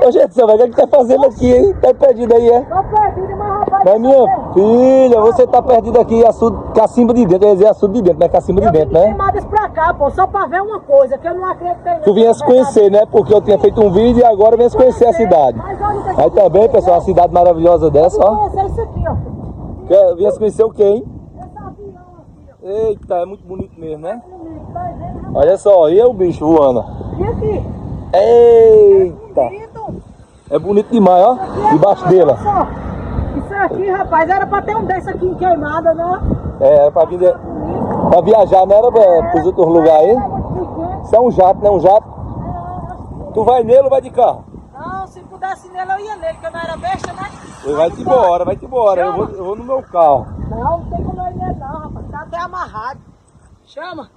Ô, gente, o que tá fazendo aqui, hein? Tá perdido aí, é? Tô perdido, mas rapaz... Mas minha filha, você tá perdido aqui, cacimba de dentro, eu ia dizer açude de dentro, mas cacimba de dentro, né? Eu vim queimadas pra cá, pô, só pra ver uma coisa, que eu não acreditei. Tu viesse conhecer, né? Porque eu tinha feito um vídeo e agora viesse conhecer a cidade. Aí também, pessoal, uma cidade maravilhosa dessa, ó. Conhecer isso aqui, ó. Viesse conhecer o quê, hein? Esse avião aqui, ó. Eita, é muito bonito mesmo, né? Bonito, tá vendo, rapaz? Olha só, e o bicho voando. E aqui? Eita! Bonito. É bonito demais, ó. Debaixo dele. Olha só. Isso aqui, rapaz, era pra ter um desse aqui em queimada, né? É, pra viajar, não era pros outros lugares aí? É muito pequeno. Isso é um jato, né? Um jato. Tu vai nele ou vai de carro? Não, se pudesse nele, eu ia nele, porque eu não era besta, né? Vai-te embora, vai-te embora. Eu vou no meu carro. Não, não tem como eu ir nele não, rapaz. Tá até amarrado. Chama.